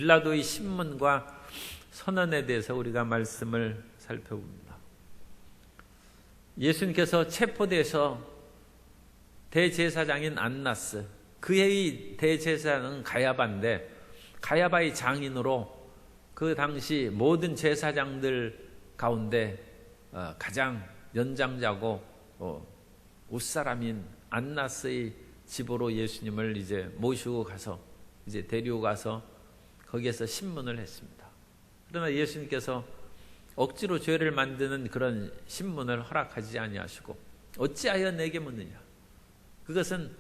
빌라도의 신문과 선언에 대해서 우리가 말씀을 살펴봅니다. 예수님께서 체포돼서 대제사장인 안나스, 그 해의 대제사장은 가야바인데, 가야바의 장인으로 그 당시 모든 제사장들 가운데 가장 연장자고 옷사람인 안나스의 집으로 예수님을 이제 모시고 가서 이제 데리고 가서 거기에서 신문을 했습니다. 그러나 예수님께서 억지로 죄를 만드는 그런 신문을 허락하지 아니하시고 어찌하여 내게 묻느냐. 그것은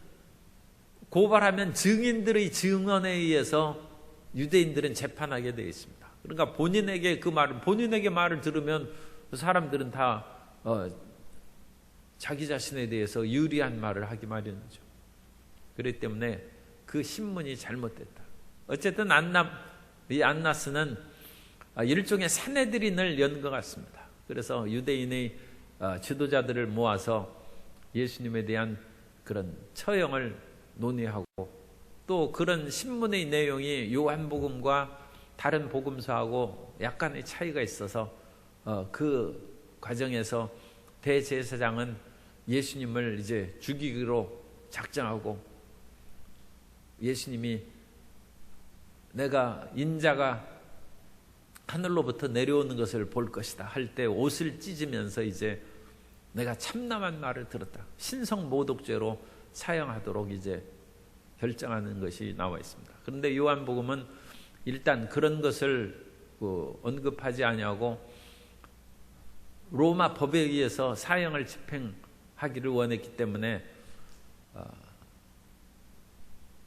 고발하면 증인들의 증언에 의해서 유대인들은 재판하게 되어 있습니다. 그러니까 본인에게 말을 들으면 사람들은 다 자기 자신에 대해서 유리한 말을 하기 마련이죠. 그렇기 때문에 그 신문이 잘못됐다. 어쨌든 이 안나스는 일종의 사내들인을 연 것 같습니다. 그래서 유대인의 지도자들을 모아서 예수님에 대한 그런 처형을 논의하고, 또 그런 신문의 내용이 요한복음과 다른 복음서하고 약간의 차이가 있어서 그 과정에서 대제사장은 예수님을 이제 죽이기로 작정하고, 예수님이 내가 인자가 하늘로부터 내려오는 것을 볼 것이다 할 때 옷을 찢으면서 이제 내가 참남한 말을 들었다, 신성모독죄로 사형하도록 이제 결정하는 것이 나와 있습니다. 그런데 요한복음은 일단 그런 것을 언급하지 아니하고 로마 법에 의해서 사형을 집행하기를 원했기 때문에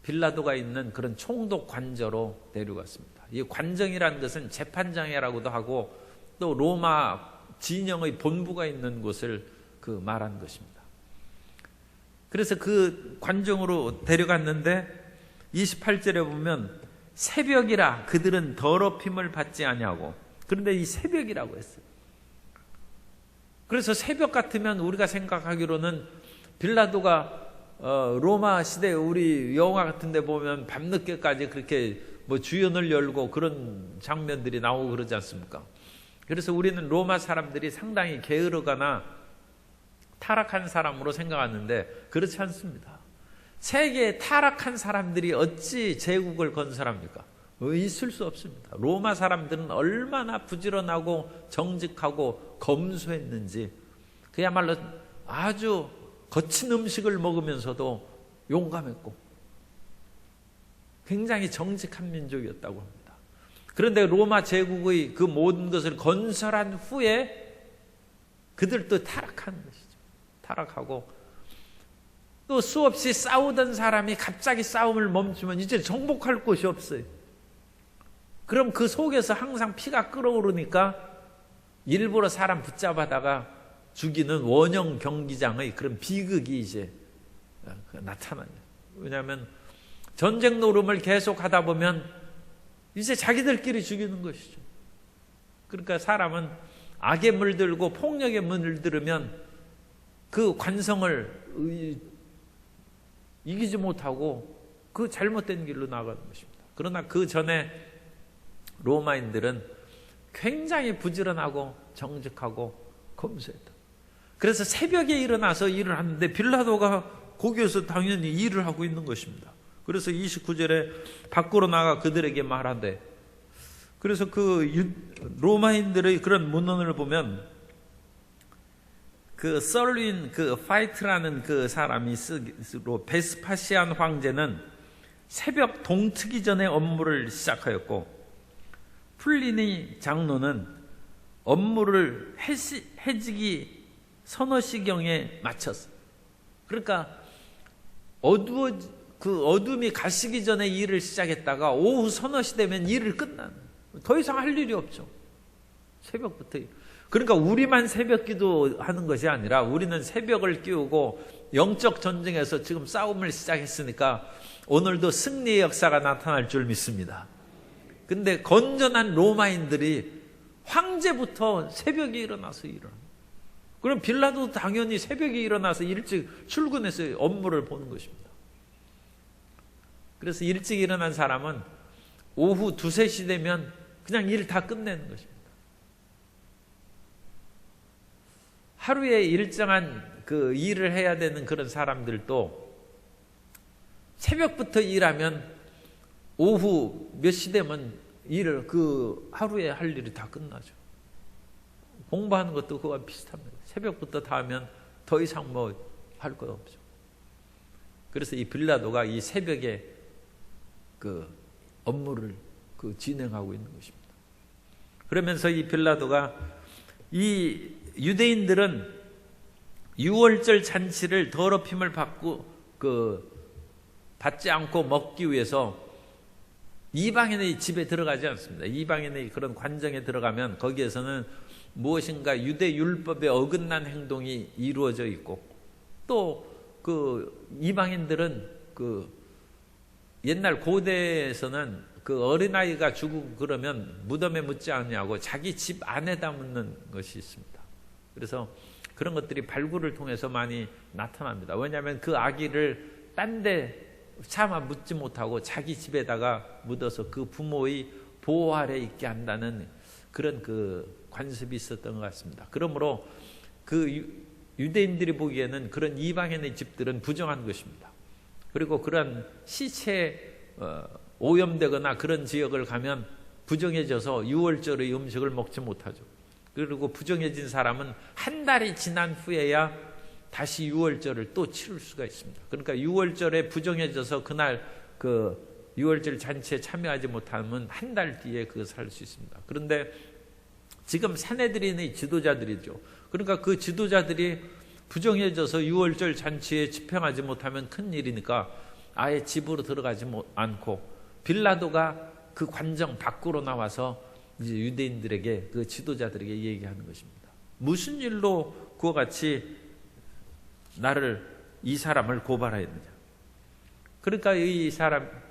빌라도가 있는 그런 총독 관저로 데려갔습니다. 이 관정이라는 것은 재판장이라고도 하고 또 로마 진영의 본부가 있는 곳을 말한 것입니다. 그래서 그 관정으로 데려갔는데 28절에 보면 새벽이라 그들은 더럽힘을 받지 아니하고, 그런데 이 새벽이라고 했어요. 그래서 새벽 같으면 우리가 생각하기로는 빌라도가 로마 시대 우리 영화 같은 데 보면 밤늦게까지 그렇게 주연을 열고 그런 장면들이 나오고 그러지 않습니까? 그래서 우리는 로마 사람들이 상당히 게으르거나 타락한 사람으로 생각하는데 그렇지 않습니다. 세계에 타락한 사람들이 어찌 제국을 건설합니까? 있을 수 없습니다. 로마 사람들은 얼마나 부지런하고 정직하고 검소했는지, 그야말로 아주 거친 음식을 먹으면서도 용감했고 굉장히 정직한 민족이었다고 합니다. 그런데 로마 제국의 그 모든 것을 건설한 후에 그들도 타락한 것이죠. 타락하고 또 수없이 싸우던 사람이 갑자기 싸움을 멈추면 이제 정복할 곳이 없어요. 그럼 그 속에서 항상 피가 끓어오르니까 일부러 사람 붙잡아다가 죽이는 원형 경기장의 그런 비극이 이제 나타나요. 왜냐하면 전쟁 노름을 계속 하다 보면 이제 자기들끼리 죽이는 것이죠. 그러니까 사람은 악에 물들고 폭력에 물들으면 그 관성을 이기지 못하고 그 잘못된 길로 나가는 것입니다. 그러나 그 전에 로마인들은 굉장히 부지런하고 정직하고 검소했다. 그래서 새벽에 일어나서 일을 하는데 빌라도가 거기에서 당연히 일을 하고 있는 것입니다. 그래서 29절에 밖으로 나가 그들에게 말하되, 그래서 그 로마인들의 그런 문헌을 보면 그 설윈 파이트라는 그 사람이 쓰기로 베스파시안 황제는 새벽 동트기 전에 업무를 시작하였고, 플리니 장로는 업무를 해지기 서너 시경에 마쳤어. 그러니까 어둠이 가시기 전에 일을 시작했다가 오후 서너 시 되면 일을 끝나는, 더 이상 할 일이 없죠. 새벽부터. 그러니까 우리만 새벽 기도하는 것이 아니라 우리는 새벽을 끼우고 영적 전쟁에서 지금 싸움을 시작했으니까 오늘도 승리의 역사가 나타날 줄 믿습니다. 근데 건전한 로마인들이 황제부터 새벽에 일어나서 일을 합니다. 그럼 빌라도도 당연히 새벽에 일어나서 일찍 출근해서 업무를 보는 것입니다. 그래서 일찍 일어난 사람은 오후 2, 3시 되면 그냥 일 다 끝내는 것입니다. 하루에 일정한 그 일을 해야 되는 그런 사람들도 새벽부터 일하면 오후 몇 시 되면 일을 그 하루에 할 일이 다 끝나죠. 공부하는 것도 그와 비슷합니다. 새벽부터 다 하면 더 이상 뭐 할 거 없죠. 그래서 이 빌라도가 이 새벽에 그 업무를 그 진행하고 있는 것입니다. 그러면서 이 빌라도가 이 유대인들은 유월절 잔치를 더럽힘을 받지 않고 먹기 위해서 이방인의 집에 들어가지 않습니다. 이방인의 그런 관정에 들어가면 거기에서는 무엇인가 유대 율법에 어긋난 행동이 이루어져 있고, 또 그 이방인들은 그 옛날 고대에서는 그 어린아이가 죽고 그러면 무덤에 묻지 않냐고 자기 집 안에다 묻는 것이 있습니다. 그래서 그런 것들이 발굴을 통해서 많이 나타납니다. 왜냐하면 그 아기를 딴 데 차마 묻지 못하고 자기 집에다가 묻어서 그 부모의 보호 아래 있게 한다는 그런 그 관습이 있었던 것 같습니다. 그러므로 그 유대인들이 보기에는 그런 이방인의 집들은 부정한 것입니다. 그리고 그런 시체에 오염되거나 그런 지역을 가면 부정해져서 유월절의 음식을 먹지 못하죠. 그리고 부정해진 사람은 한 달이 지난 후에야 다시 유월절을 또 치를 수가 있습니다. 그러니까 유월절에 부정해져서 그날 그 유월절 잔치에 참여하지 못하면 한 달 뒤에 그것을 할 수 있습니다. 그런데 지금 사내들인의 지도자들이죠. 그러니까 그 지도자들이 부정해져서 유월절 잔치에 집행하지 못하면 큰일이니까 아예 집으로 들어가지 않고 빌라도가 그 관정 밖으로 나와서 이제 유대인들에게, 그 지도자들에게 얘기하는 것입니다. 무슨 일로 그와 같이 이 사람을 고발하였느냐. 그러니까 이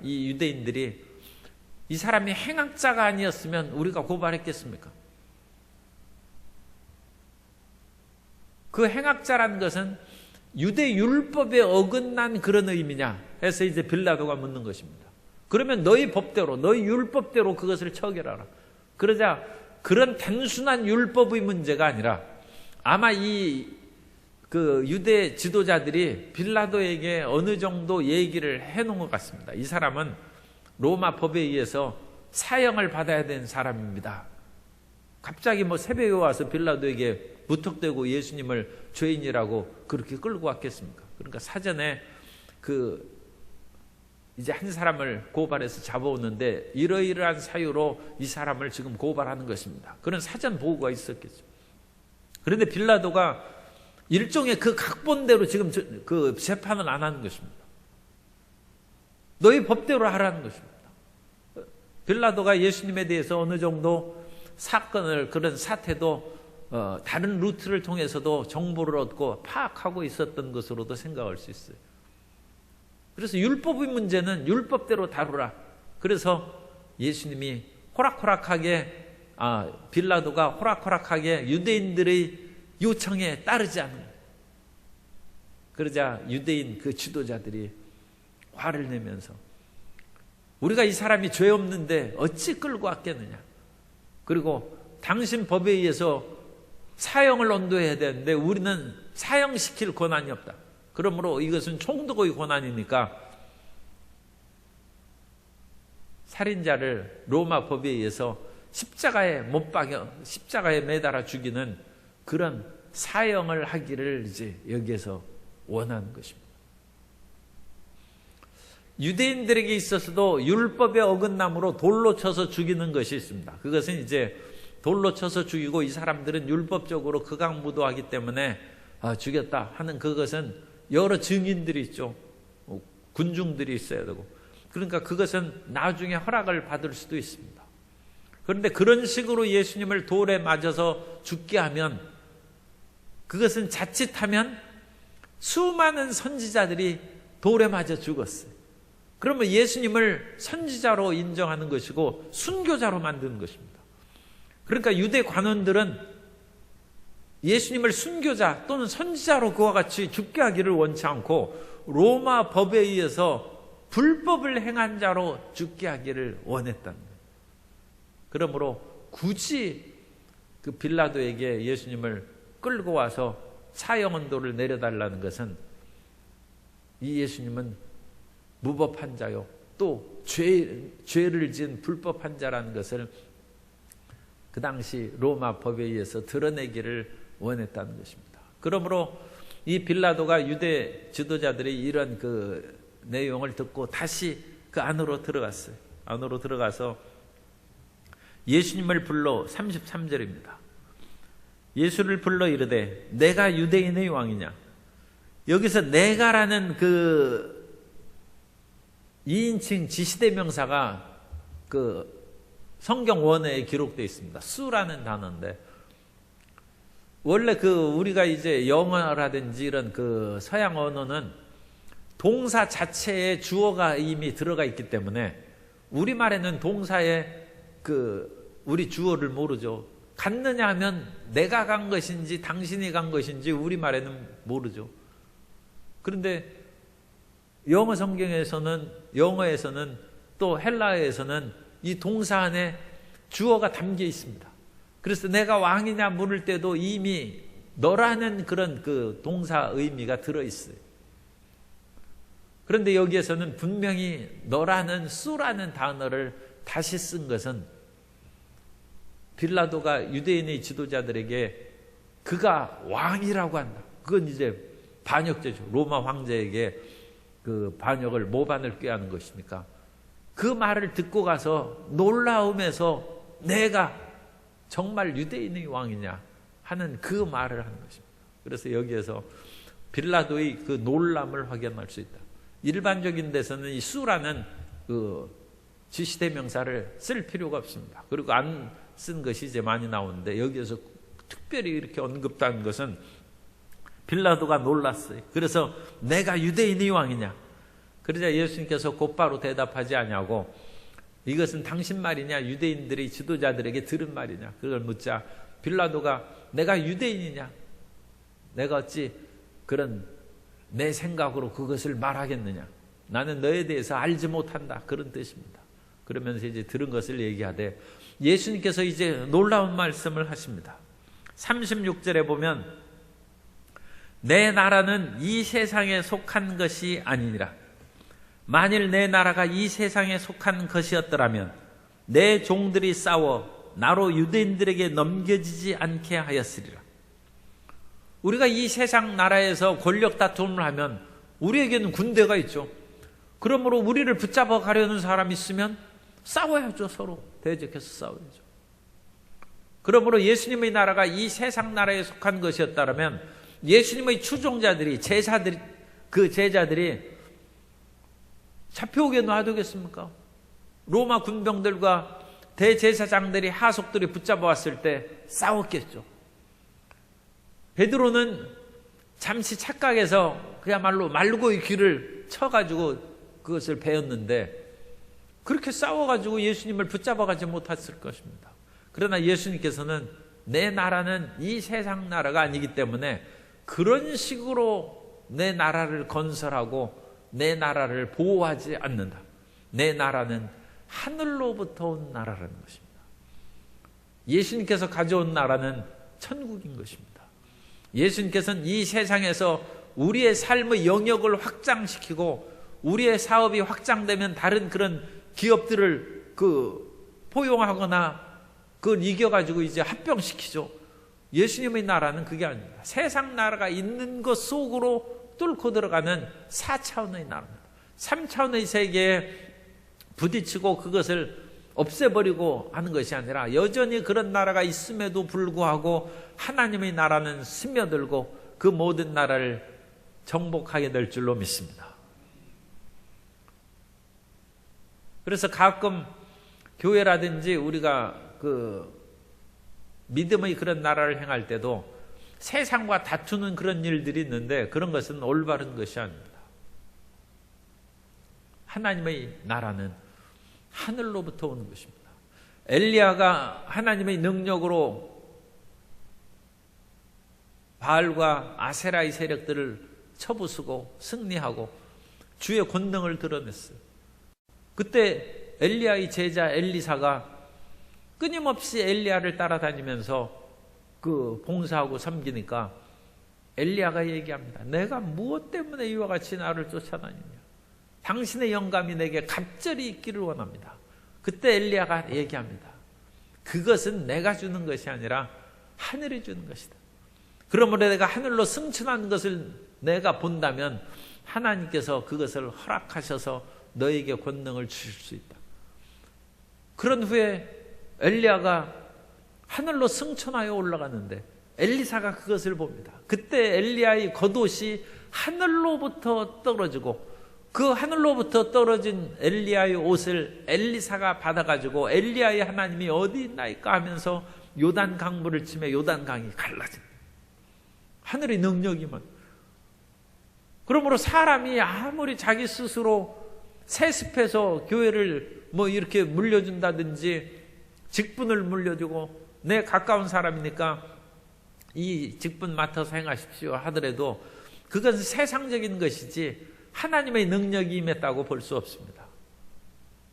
유대인들이 이 사람이 행악자가 아니었으면 우리가 고발했겠습니까? 그 행악자라는 것은 유대 율법에 어긋난 그런 의미냐 해서 이제 빌라도가 묻는 것입니다. 그러면 너희 법대로, 너희 율법대로 그것을 처결하라. 그러자 그런 단순한 율법의 문제가 아니라 아마 그 유대 지도자들이 빌라도에게 어느 정도 얘기를 해놓은 것 같습니다. 이 사람은 로마 법에 의해서 사형을 받아야 되는 사람입니다. 갑자기 뭐 새벽에 와서 빌라도에게 무턱대고 예수님을 죄인이라고 그렇게 끌고 왔겠습니까? 그러니까 사전에 이제 한 사람을 고발해서 잡아오는데 이러이러한 사유로 이 사람을 지금 고발하는 것입니다. 그런 사전 보고가 있었겠죠. 그런데 빌라도가 일종의 그 각본대로 지금 그 재판을 안 하는 것입니다. 너희 법대로 하라는 것입니다. 빌라도가 예수님에 대해서 어느 정도 사건을, 그런 사태도 다른 루트를 통해서도 정보를 얻고 파악하고 있었던 것으로도 생각할 수 있어요. 그래서 율법의 문제는 율법대로 다루라. 그래서 예수님이 빌라도가 호락호락하게 유대인들의 요청에 따르지 않는 거예요. 그러자 유대인 그 지도자들이 화를 내면서 우리가 이 사람이 죄 없는데 어찌 끌고 왔겠느냐. 그리고 당신 법에 의해서 사형을 언도해야 되는데 우리는 사형시킬 권한이 없다. 그러므로 이것은 총독의 권한이니까 살인자를 로마 법에 의해서 십자가에 매달아 죽이는 그런 사형을 하기를 이제 여기에서 원하는 것입니다. 유대인들에게 있어서도 율법의 어긋남으로 돌로 쳐서 죽이는 것이 있습니다. 그것은 이제 돌로 쳐서 죽이고 이 사람들은 율법적으로 극악무도하기 때문에 죽였다 하는 그것은 여러 증인들이 있죠. 군중들이 있어야 되고. 그러니까 그것은 나중에 허락을 받을 수도 있습니다. 그런데 그런 식으로 예수님을 돌에 맞아서 죽게 하면 그것은 자칫하면 수많은 선지자들이 돌에 맞아 죽었어요. 그러면 예수님을 선지자로 인정하는 것이고 순교자로 만드는 것입니다. 그러니까 유대 관원들은 예수님을 순교자 또는 선지자로 그와 같이 죽게 하기를 원치 않고 로마 법에 의해서 불법을 행한 자로 죽게 하기를 원했다는 거예요. 그러므로 굳이 그 빌라도에게 예수님을 끌고 와서 사형언도를 내려달라는 것은 이 예수님은 무법한 자요, 또 죄를 지은 불법한 자라는 것을 그 당시 로마 법에 의해서 드러내기를 원했다는 것입니다. 그러므로 이 빌라도가 유대 지도자들이 이런 그 내용을 듣고 다시 그 안으로 들어갔어요. 안으로 들어가서 예수님을 불러 33절입니다. 예수를 불러 이르되 내가 유대인의 왕이냐. 여기서 내가라는 그 2인칭 지시대명사가 그 성경 원어에 기록되어 있습니다. 수라는 단어인데, 원래 그 우리가 이제 영어라든지 이런 그 서양 언어는 동사 자체에 주어가 이미 들어가 있기 때문에 우리말에는 동사에 그 우리 주어를 모르죠. 갔느냐 하면 내가 간 것인지 당신이 간 것인지 우리말에는 모르죠. 그런데 영어 성경에서는, 영어에서는 또 헬라어에서는 이 동사 안에 주어가 담겨 있습니다. 그래서 내가 왕이냐 물을 때도 이미 너라는 그런 그 동사 의미가 들어있어요. 그런데 여기에서는 분명히 너라는 수라는 단어를 다시 쓴 것은 빌라도가 유대인의 지도자들에게 그가 왕이라고 한다. 그건 이제 반역죄죠. 로마 황제에게 그 반역을 모반을 꾀하는 것이니까 그 말을 듣고 가서 놀라움에서 내가 정말 유대인의 왕이냐 하는 그 말을 하는 것입니다. 그래서 여기에서 빌라도의 그 놀람을 확인할 수 있다. 일반적인 데서는 이 수라는 그 지시대명사를 쓸 필요가 없습니다. 그리고 안 쓴 것이 이제 많이 나오는데 여기에서 특별히 이렇게 언급된 것은 빌라도가 놀랐어요. 그래서 내가 유대인의 왕이냐. 그러자 예수님께서 곧바로 대답하지 아니하고 이것은 당신 말이냐 유대인들의 지도자들에게 들은 말이냐 그걸 묻자 빌라도가 내가 유대인이냐 내가 어찌 그런 내 생각으로 그것을 말하겠느냐 나는 너에 대해서 알지 못한다 그런 뜻입니다. 그러면서 이제 들은 것을 얘기하되 예수님께서 이제 놀라운 말씀을 하십니다. 36절에 보면 내 나라는 이 세상에 속한 것이 아니니라. 만일 내 나라가 이 세상에 속한 것이었더라면 내 종들이 싸워 나로 유대인들에게 넘겨지지 않게 하였으리라. 우리가 이 세상 나라에서 권력 다툼을 하면 우리에게는 군대가 있죠. 그러므로 우리를 붙잡아 가려는 사람이 있으면 싸워야죠. 서로 대적해서 싸워야죠. 그러므로 예수님의 나라가 이 세상 나라에 속한 것이었다면 예수님의 추종자들이 그 제자들이 잡혀오게 놔두겠습니까? 로마 군병들과 대제사장들이 하속들이 붙잡아 왔을 때 싸웠겠죠. 베드로는 잠시 착각해서 그야말로 말고의 귀를 쳐가지고 그것을 베었는데 그렇게 싸워가지고 예수님을 붙잡아가지 못했을 것입니다. 그러나 예수님께서는 내 나라는 이 세상 나라가 아니기 때문에 그런 식으로 내 나라를 건설하고 내 나라를 보호하지 않는다. 내 나라는 하늘로부터 온 나라라는 것입니다. 예수님께서 가져온 나라는 천국인 것입니다. 예수님께서는 이 세상에서 우리의 삶의 영역을 확장시키고 우리의 사업이 확장되면 다른 그런 기업들을 포용하거나 그걸 이겨가지고 이제 합병시키죠. 예수님의 나라는 그게 아닙니다. 세상 나라가 있는 것 속으로 뚫고 들어가는 4차원의 나라입니다. 3차원의 세계에 부딪히고 그것을 없애버리고 하는 것이 아니라 여전히 그런 나라가 있음에도 불구하고 하나님의 나라는 스며들고 그 모든 나라를 정복하게 될 줄로 믿습니다. 그래서 가끔 교회라든지 우리가 믿음의 그런 나라를 행할 때도 세상과 다투는 그런 일들이 있는데 그런 것은 올바른 것이 아닙니다. 하나님의 나라는 하늘로부터 오는 것입니다. 엘리야가 하나님의 능력으로 바알과 아세라의 세력들을 쳐부수고 승리하고 주의 권능을 드러냈어요. 그때 엘리야의 제자 엘리사가 끊임없이 엘리야를 따라다니면서 그 봉사하고 섬기니까 엘리야가 얘기합니다. 내가 무엇 때문에 이와 같이 나를 쫓아다니냐. 당신의 영감이 내게 갑절이 있기를 원합니다. 그때 엘리야가 얘기합니다. 그것은 내가 주는 것이 아니라 하늘이 주는 것이다. 그러므로 내가 하늘로 승천하는 것을 내가 본다면 하나님께서 그것을 허락하셔서 너에게 권능을 주실 수 있다. 그런 후에 엘리야가 하늘로 승천하여 올라갔는데 엘리사가 그것을 봅니다. 그때 엘리야의 겉옷이 하늘로부터 떨어지고 그 하늘로부터 떨어진 엘리야의 옷을 엘리사가 받아가지고 엘리야의 하나님이 어디 있나이까 하면서 요단 강물을 치며 요단 강이 갈라진다. 하늘의 능력이면. 그러므로 사람이 아무리 자기 스스로 세습해서 교회를 뭐 이렇게 물려준다든지 직분을 물려주고 내 가까운 사람이니까 이 직분 맡아서 행하십시오 하더라도 그것은 세상적인 것이지 하나님의 능력이 임했다고 볼 수 없습니다.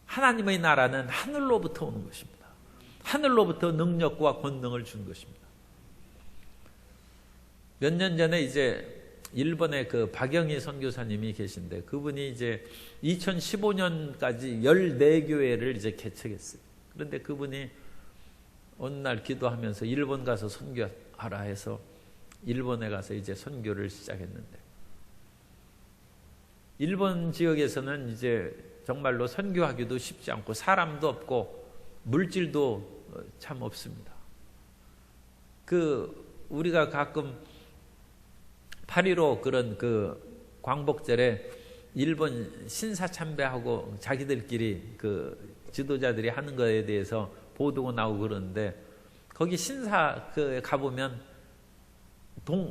하나님의 나라는 하늘로부터 오는 것입니다. 하늘로부터 능력과 권능을 준 것입니다. 몇 년 전에 이제 일본의 그 박영희 선교사님이 계신데 그분이 이제 2015년까지 14교회를 이제 개척했어요. 그런데 그분이 어느 날 기도하면서 일본 가서 선교하라 해서 일본에 가서 이제 선교를 시작했는데 일본 지역에서는 이제 정말로 선교하기도 쉽지 않고 사람도 없고 물질도 참 없습니다. 우리가 가끔 8.15 그런 그 광복절에 일본 신사참배하고 자기들끼리 그 지도자들이 하는 거에 대해서 보도가 나오고 그러는데 거기 신사 가보면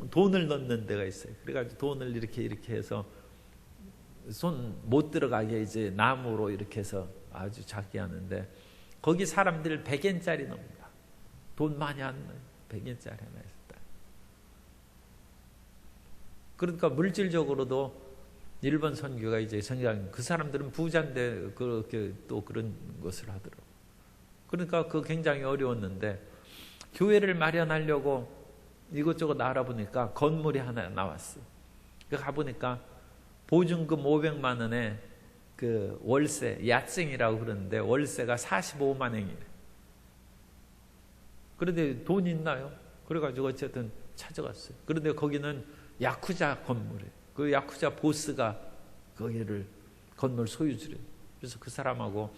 돈을 넣는 데가 있어요. 그래가지고 돈을 이렇게 해서 손 못 들어가게 이제 나무로 이렇게 해서 아주 작게 하는데 거기 사람들 100엔짜리 넣습니다. 돈 많이 안 넣어요. 100엔짜리 하나 했다. 그러니까 물질적으로도 일본 선교가 이제 성장, 그 사람들은 부자인데 그렇게 또 그런 것을 하더라고요. 그러니까 그 굉장히 어려웠는데 교회를 마련하려고 이것저것 알아보니까 건물이 하나 나왔어요. 가보니까 보증금 500만 원에 그 월세, 야증이라고 그러는데 월세가 45만 원이래. 그런데 돈 있나요? 그래가지고 어쨌든 찾아갔어요. 그런데 거기는 야쿠자 건물이에요. 그 야쿠자 보스가 거기를 건물 소유주래요. 그래서 그 사람하고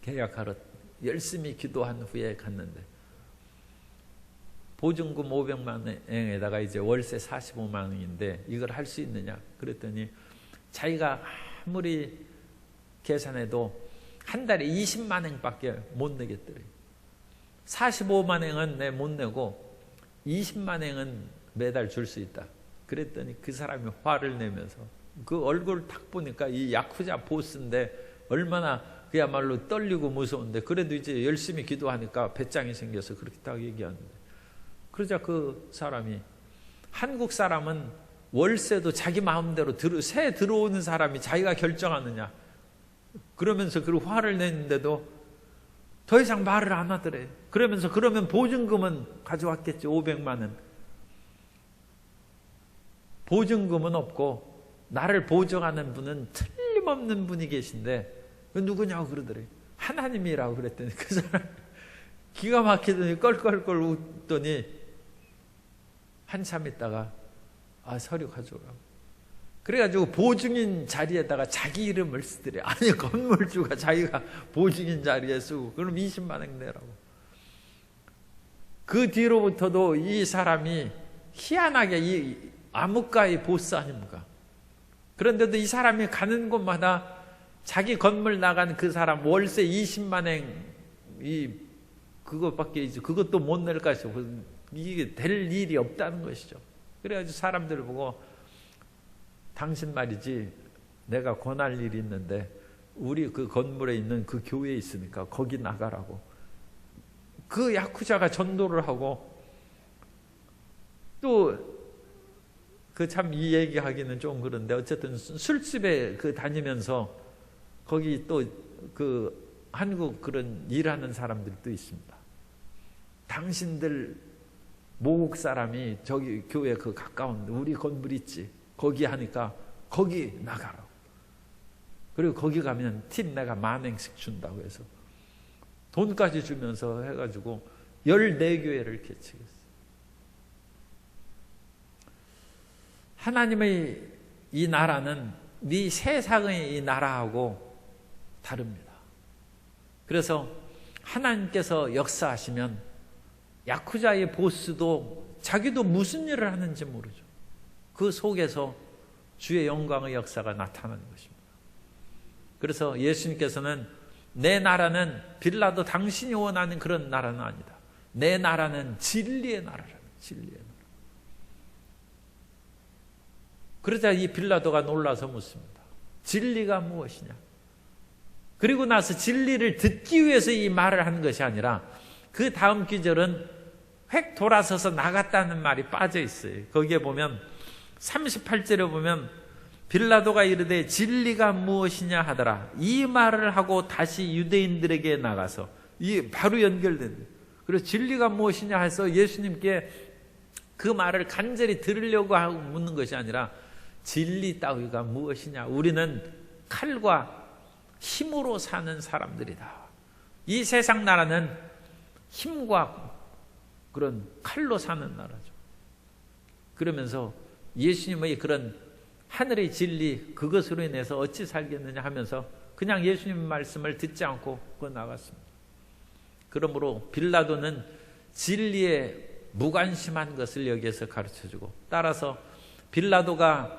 계약하러 열심히 기도한 후에 갔는데 보증금 500만 원에다가 이제 월세 45만 원인데 이걸 할 수 있느냐? 그랬더니 자기가 아무리 계산해도 한 달에 20만 원밖에 못 내겠더래요. 45만 원은 내 못 내고 20만 원은 매달 줄 수 있다. 그랬더니 그 사람이 화를 내면서 그 얼굴 딱 보니까 이 야쿠자 보스인데 얼마나 그야말로 떨리고 무서운데 그래도 이제 열심히 기도하니까 배짱이 생겨서 그렇게 딱 얘기하는데 그러자 그 사람이 한국 사람은 월세도 자기 마음대로 새 들어오는 사람이 자기가 결정하느냐 그러면서 그 화를 내는데도 더 이상 말을 안 하더래. 그러면서 그러면 보증금은 가져왔겠지. 500만 원 보증금은 없고 나를 보증하는 분은 틀림없는 분이 계신데 누구냐고 그러더래. 하나님이라고 그랬더니 그 사람 기가 막히더니 껄껄껄 웃더니 한참 있다가 서류 가져오라고. 그래가지고 보증인 자리에다가 자기 이름을 쓰더래. 아니 건물주가 자기가 보증인 자리에 쓰고 그럼 20만 원 내라고. 그 뒤로부터도 이 사람이 희한하게 이 암흑가의 보스 아닙니까? 그런데도 이 사람이 가는 곳마다 자기 건물 나간 그 사람 월세 20만 원 그것밖에 이제 그것도 못 낼 것이고 이게 될 일이 없다는 것이죠. 그래가지고 사람들을 보고 당신 말이지 내가 권할 일이 있는데 우리 그 건물에 있는 그 교회에 있으니까 거기 나가라고. 그 야쿠자가 전도를 하고 또 그 참 이 얘기하기는 좀 그런데 어쨌든 술집에 그 다니면서 거기 또 그 한국 그런 일하는 사람들도 있습니다. 당신들 모국 사람이 저기 교회 그 가까운 우리 건물 있지 거기 하니까 거기 나가라고. 그리고 거기 가면 팁 내가 10,000원씩 준다고 해서 돈까지 주면서 해가지고 14교회를 개척했어요. 하나님의 이 나라는 네 세상의 이 나라하고 다릅니다. 그래서 하나님께서 역사하시면 야쿠자의 보스도 자기도 무슨 일을 하는지 모르죠. 그 속에서 주의 영광의 역사가 나타나는 것입니다. 그래서 예수님께서는 내 나라는 빌라도 당신이 원하는 그런 나라는 아니다. 내 나라는 진리의 나라라는 진리의 나라. 그러자 이 빌라도가 놀라서 묻습니다. 진리가 무엇이냐? 그리고 나서 진리를 듣기 위해서 이 말을 한 것이 아니라 그 다음 구절은 획 돌아서서 나갔다는 말이 빠져 있어요. 거기에 보면 38절에 보면 빌라도가 이르되 진리가 무엇이냐 하더라. 이 말을 하고 다시 유대인들에게 나가서 이 바로 연결된 거예요. 그래서 진리가 무엇이냐 해서 예수님께 그 말을 간절히 들으려고 하고 묻는 것이 아니라 진리 따위가 무엇이냐? 우리는 칼과 힘으로 사는 사람들이다. 이 세상 나라는 힘과 그런 칼로 사는 나라죠. 그러면서 예수님의 그런 하늘의 진리 그것으로 인해서 어찌 살겠느냐 하면서 그냥 예수님 말씀을 듣지 않고 나갔습니다. 그러므로 빌라도는 진리에 무관심한 것을 여기에서 가르쳐주고 따라서 빌라도가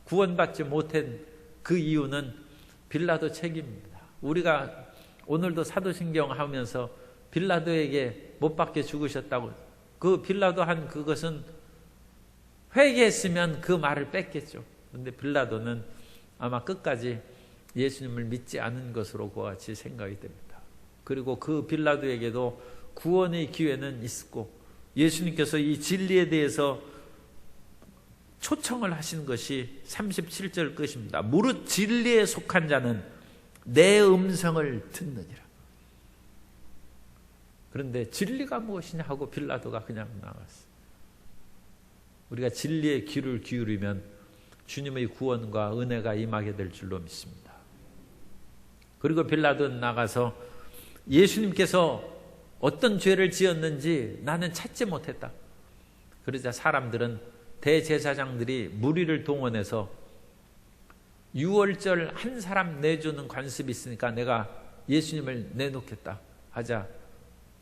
구원받지 못한 그 이유는 빌라도 책임입니다. 우리가 오늘도 사도신경 하면서 빌라도에게 못 박혀 죽으셨다고 그 빌라도 한 그것은 회개했으면 그 말을 뺐겠죠. 그런데 빌라도는 아마 끝까지 예수님을 믿지 않은 것으로 그와 같이 생각이 됩니다. 그리고 그 빌라도에게도 구원의 기회는 있었고 예수님께서 이 진리에 대해서 초청을 하신 것이 37절 끝입니다. 무릇 진리에 속한 자는 내 음성을 듣느니라. 그런데 진리가 무엇이냐 하고 빌라도가 그냥 나갔어요. 우리가 진리의 귀를 기울이면 주님의 구원과 은혜가 임하게 될 줄로 믿습니다. 그리고 빌라도는 나가서 예수님께서 어떤 죄를 지었는지 나는 찾지 못했다. 그러자 사람들은 대제사장들이 무리를 동원해서 6월절 한 사람 내주는 관습이 있으니까 내가 예수님을 내놓겠다 하자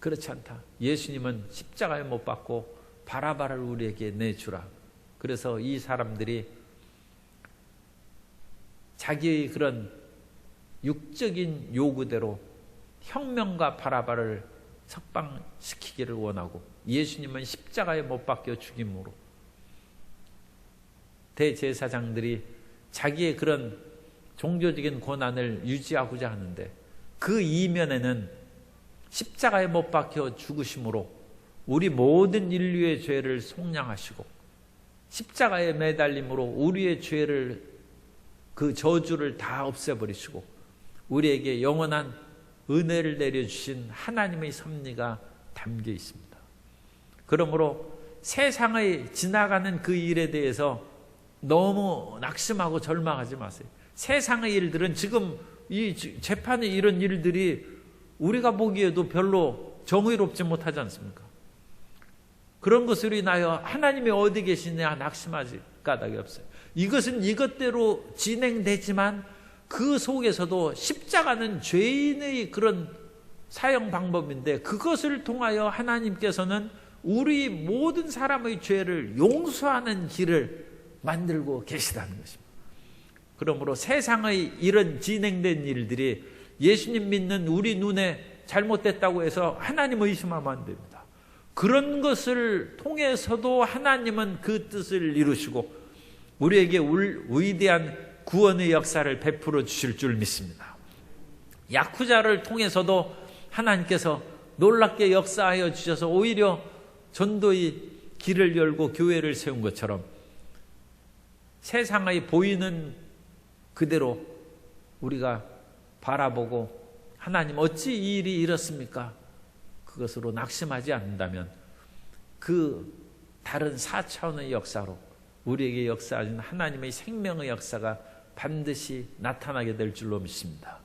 그렇지 않다. 예수님은 십자가에 못 박고 바라바를 우리에게 내주라. 그래서 이 사람들이 자기의 그런 육적인 요구대로 혁명과 바라바를 석방시키기를 원하고 예수님은 십자가에 못 박혀 죽임으로 대제사장들이 자기의 그런 종교적인 권한을 유지하고자 하는데 그 이면에는 십자가에 못 박혀 죽으심으로 우리 모든 인류의 죄를 속량하시고 십자가에 매달림으로 우리의 죄를 그 저주를 다 없애버리시고 우리에게 영원한 은혜를 내려주신 하나님의 섭리가 담겨 있습니다. 그러므로 세상의 지나가는 그 일에 대해서 너무 낙심하고 절망하지 마세요. 세상의 일들은 지금 이 재판의 이런 일들이 우리가 보기에도 별로 정의롭지 못하지 않습니까? 그런 것으로 인하여 하나님이 어디 계시냐 낙심하지 까닭이 없어요. 이것은 이것대로 진행되지만 그 속에서도 십자가는 죄인의 그런 사형 방법인데 그것을 통하여 하나님께서는 우리 모든 사람의 죄를 용서하는 길을 만들고 계시다는 것입니다. 그러므로 세상의 이런 진행된 일들이 예수님 믿는 우리 눈에 잘못됐다고 해서 하나님 의심하면 안 됩니다. 그런 것을 통해서도 하나님은 그 뜻을 이루시고 우리에게 위대한 구원의 역사를 베풀어 주실 줄 믿습니다. 야쿠자를 통해서도 하나님께서 놀랍게 역사하여 주셔서 오히려 전도의 길을 열고 교회를 세운 것처럼 세상의 보이는 그대로 우리가 바라보고 하나님 어찌 이 일이 이렇습니까? 그것으로 낙심하지 않는다면 그 다른 4차원의 역사로 우리에게 역사하는 하나님의 생명의 역사가 반드시 나타나게 될 줄로 믿습니다.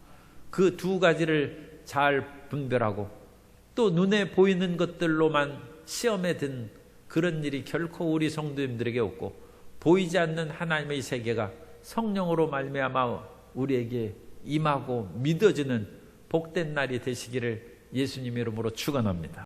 그 두 가지를 잘 분별하고 또 눈에 보이는 것들로만 시험에 든 그런 일이 결코 우리 성도님들에게 없고 보이지 않는 하나님의 세계가 성령으로 말미암아 우리에게 임하고 믿어지는 복된 날이 되시기를 예수님 이름으로 축원합니다.